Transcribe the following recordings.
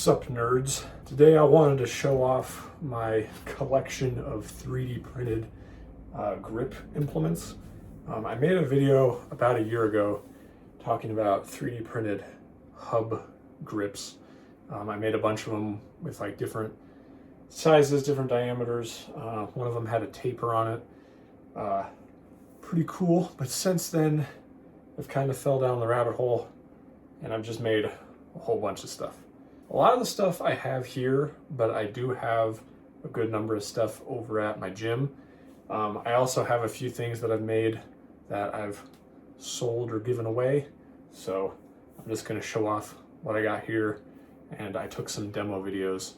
Sup nerds. Today I wanted to show off my collection of 3D printed grip implements. I made a video about a year ago talking about 3D printed hub grips. I made a bunch of them with like different sizes, different diameters. One of them had a taper on it. Pretty cool, but since then I've kind of fell down the rabbit hole and I've just made a whole bunch of stuff. A lot of the stuff I have here, but I do have a good number of stuff over at my gym. I also have a few things that I've made that I've sold or given away. So I'm just gonna show off what I got here. And I took some demo videos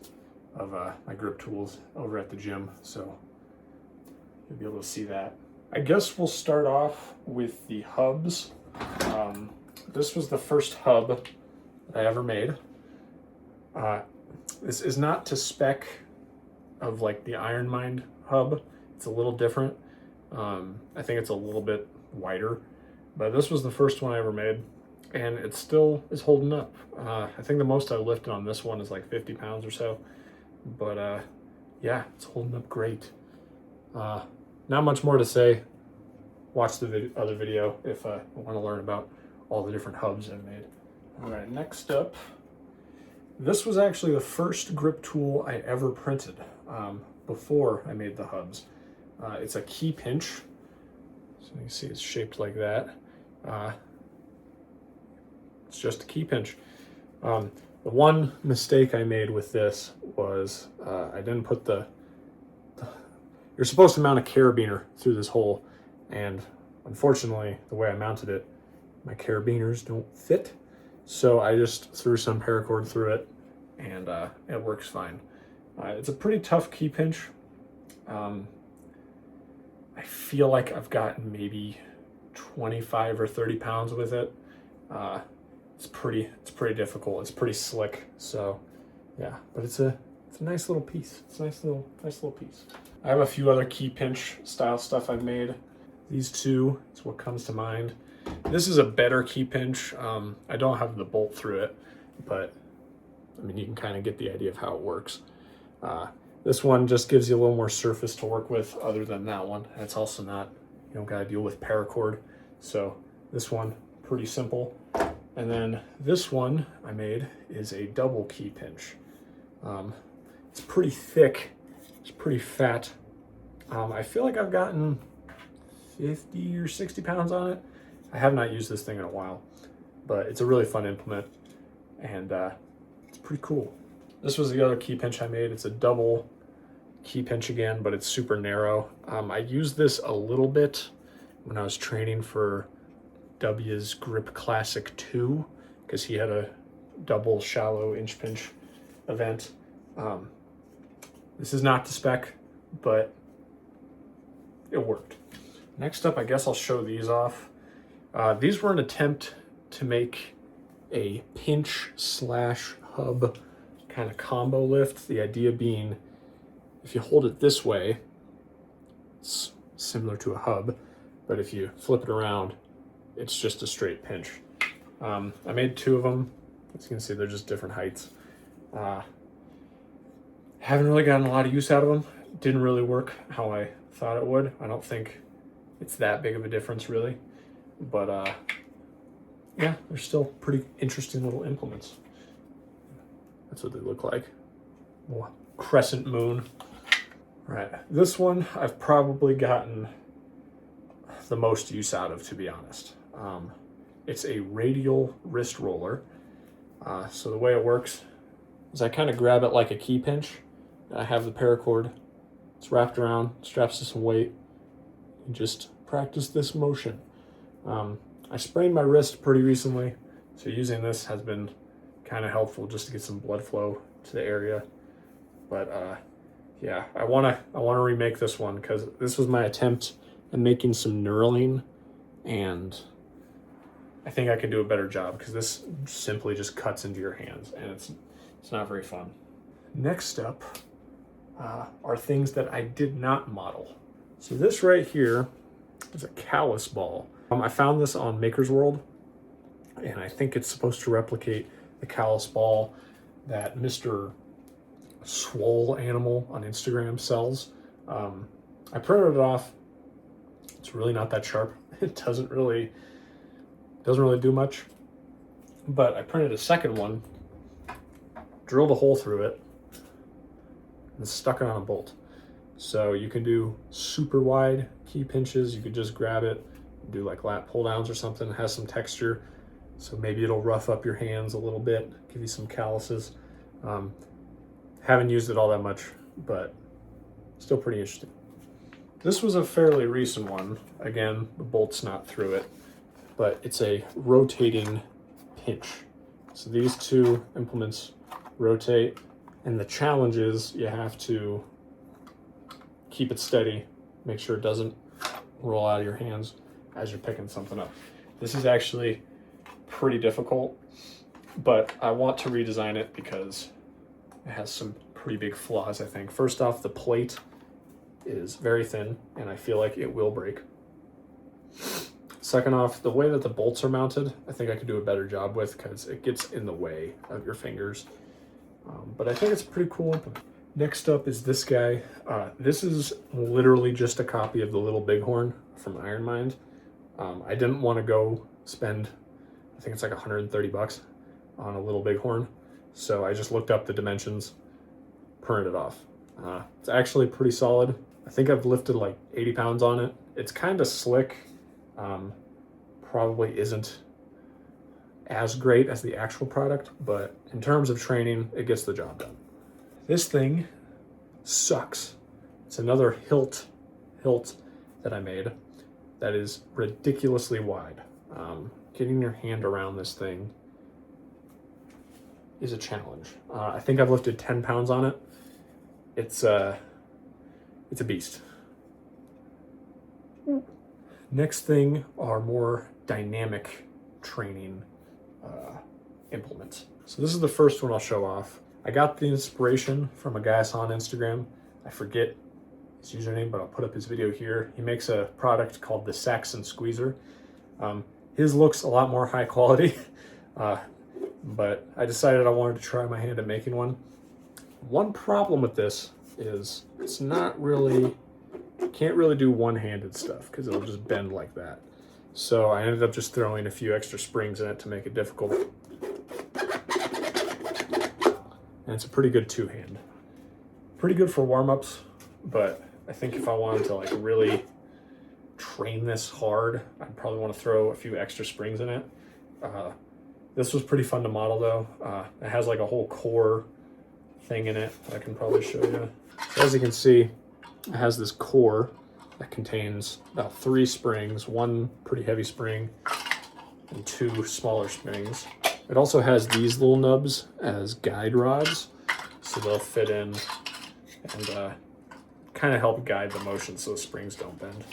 of my grip tools over at the gym. So you'll be able to see that. I guess we'll start off with the hubs. This was the first hub that I ever made. This is not to spec of like the Iron Mind hub. It's a little different. I think it's a little bit wider, but this was the first one I ever made and it still is holding up. I think the most I lifted on this one is like 50 pounds or so, but yeah, it's holding up great. Not much more to say. Watch the other video if you want to learn about all the different hubs I've made. All right, next up, this was actually the first grip tool I ever printed before I made the hubs. It's a key pinch. So you can see it's shaped like that. It's just a key pinch. The one mistake I made with this was I didn't put you're supposed to mount a carabiner through this hole, and unfortunately the way I mounted it, my carabiners don't fit. So I just threw some paracord through it and it works fine. It's a pretty tough key pinch. I feel like I've gotten maybe 25 or 30 pounds with it. It's pretty difficult. It's pretty slick. So yeah, but it's a nice little piece. It's a nice little piece. I have a few other key pinch style stuff I've made. These two is what comes to mind. This is a better key pinch. I don't have the bolt through it, but I mean, you can kind of get the idea of how it works. This one just gives you a little more surface to work with other than that one. And it's also not, you don't gotta deal with paracord. So this one, pretty simple. And then this one I made is a double key pinch. It's pretty thick, it's pretty fat. I feel like I've gotten 50 or 60 pounds on it. I have not used this thing in a while, but it's a really fun implement and it's pretty cool. This was the other key pinch I made. It's a double key pinch again, but it's super narrow. I used this a little bit when I was training for W's Grip Classic 2 because he had a double shallow inch pinch event. This is not the spec, but it worked. Next up, I guess I'll show these off. These were an attempt to make a pinch slash hub kind of combo lift. The idea being, if you hold it this way, it's similar to a hub, but if you flip it around, it's just a straight pinch. I made two of them. As you can see, they're just different heights. Haven't really gotten a lot of use out of them. Didn't really work how I thought it would. I don't think it's that big of a difference really, but yeah, they're still pretty interesting little implements. That's what they look like. Little crescent moon. Right, this one I've probably gotten the most use out of, to be honest. It's a radial wrist roller. So the way it works is I kind of grab it like a key pinch. I have the paracord. It's wrapped around, straps to some weight, and just practice this motion. I sprained my wrist pretty recently, so using this has been kind of helpful just to get some blood flow to the area. But yeah, I wanna remake this one because this was my attempt at making some knurling, and I think I could do a better job because this simply just cuts into your hands and it's not very fun. Next up are things that I did not model. So this right here is a callus ball. I found this on Maker's World, and I think it's supposed to replicate the callus ball that Mr. Swole Animal on Instagram sells. I printed it off. It's really not that sharp. It doesn't really do much. But I printed a second one, drilled a hole through it, and stuck it on a bolt. So you can do super wide key pinches. You could just grab it, do like lat pull downs or something. It has some texture, so maybe it'll rough up your hands a little bit, give you some calluses. Haven't used it all that much, but still pretty interesting. This was a fairly recent one. Again, the bolt's not through it, but it's a rotating pinch. So these two implements rotate, and the challenge is you have to keep it steady, make sure it doesn't roll out of your hands as you're picking something up. This is actually pretty difficult, but I want to redesign it because it has some pretty big flaws, I think. First off, the plate is very thin, and I feel like it will break. Second off, the way that the bolts are mounted, I think I could do a better job with because it gets in the way of your fingers. But I think it's a pretty cool implement. Next up is this guy. This is literally just a copy of the Little Bighorn from Iron Mind. I didn't want to go spend, I think it's like 130 bucks on a Little Bighorn. So I just looked up the dimensions, printed it off. It's actually pretty solid. I think I've lifted like 80 pounds on it. It's kind of slick. Probably isn't as great as the actual product, but in terms of training, it gets the job done. This thing sucks. It's another hilt that I made that is ridiculously wide. Getting your hand around this thing is a challenge. I think I've lifted 10 pounds on it. It's a beast. Next thing are more dynamic training implements. So this is the first one I'll show off. I got the inspiration from a guy I saw on Instagram. I forget his username, but I'll put up his video here. He makes a product called the Saxon Squeezer. His looks a lot more high quality, but I decided I wanted to try my hand at making one. One problem with this is it's not really, can't really do one-handed stuff because it'll just bend like that. So I ended up just throwing a few extra springs in it to make it difficult. And it's a pretty good two-hand. Pretty good for warm-ups, but I think if I wanted to like really train this hard, I'd probably want to throw a few extra springs in it. This was pretty fun to model though. It has like a whole core thing in it that I can probably show you. So as you can see, it has this core that contains about 3 springs, 1 pretty heavy spring and 2 smaller springs. It also has these little nubs as guide rods, so they'll fit in and kind of help guide the motion so the springs don't bend.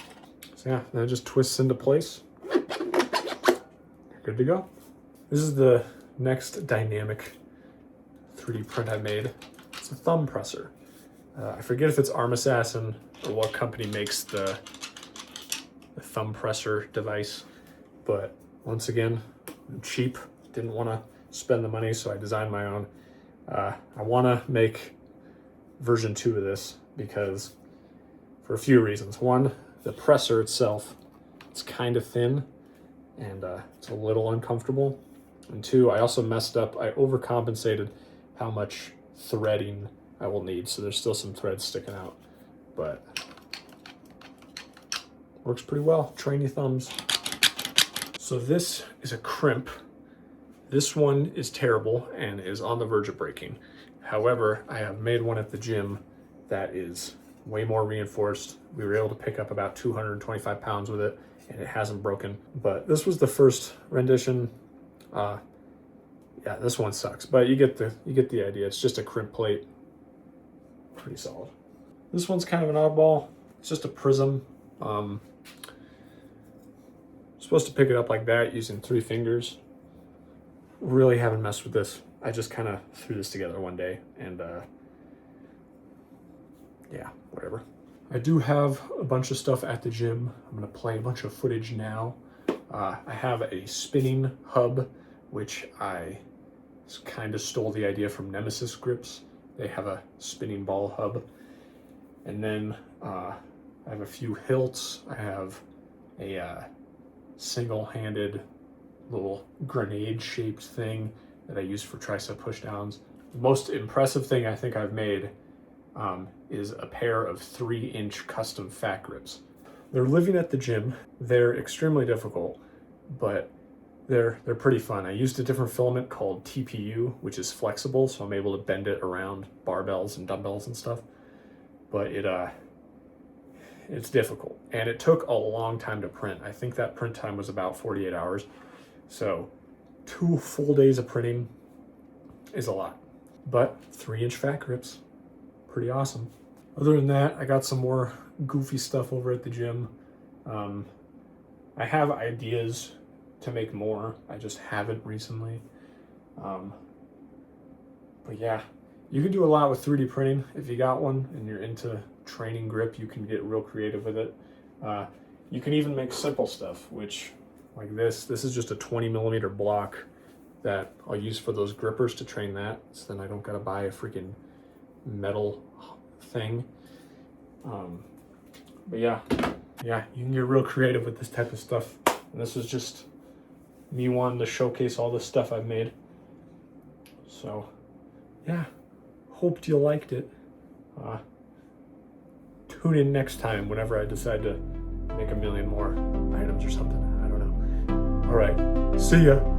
So yeah, then it just twists into place. You're good to go. This is the next dynamic 3D print I made. It's a thumb presser. I forget if it's Arm Assassin or what company makes the thumb presser device, but once again, I'm cheap. Didn't want to spend the money, so I designed my own. I want to make version 2 of this because for a few reasons. One, the presser itself, it's kind of thin and it's a little uncomfortable. And 2, I also messed up. I overcompensated how much threading I will need, so there's still some threads sticking out, but works pretty well. Train your thumbs. So this is a crimp. This one is terrible and is on the verge of breaking. However, I have made one at the gym that is way more reinforced. We were able to pick up about 225 pounds with it and it hasn't broken. But this was the first rendition. Yeah, this one sucks, but you get the idea. It's just a crimp plate. Pretty solid. This one's kind of an oddball. It's just a prism. Supposed to pick it up like that using 3 fingers. Really haven't messed with this. I just kind of threw this together one day and yeah, whatever. I do have a bunch of stuff at the gym. I'm gonna play a bunch of footage now. I have a spinning hub, which I kind of stole the idea from Nemesis grips. They have a spinning ball hub. And then I have a few hilts. I have a single-handed little grenade-shaped thing that I use for tricep pushdowns. The most impressive thing I think I've made is a pair of 3-inch custom fat grips. They're living at the gym. They're extremely difficult, but they're pretty fun. I used a different filament called TPU, which is flexible, so I'm able to bend it around barbells and dumbbells and stuff. But it's difficult, and it took a long time to print. I think that print time was about 48 hours. So 2 full days of printing is a lot, but 3-inch fat grips, pretty awesome. Other than that, I got some more goofy stuff over at the gym. I have ideas to make more. I just haven't recently. But yeah, you can do a lot with 3D printing. If you got one and you're into training grip, you can get real creative with it. You can even make simple stuff, which like this is just a 20mm block that I'll use for those grippers to train that, so then I don't gotta buy a freaking metal thing. But yeah, you can get real creative with this type of stuff. And this is just me wanting to showcase all this stuff I've made. So yeah, hoped you liked it. Tune in next time whenever I decide to make a million more items or something. I don't know. All right, see ya.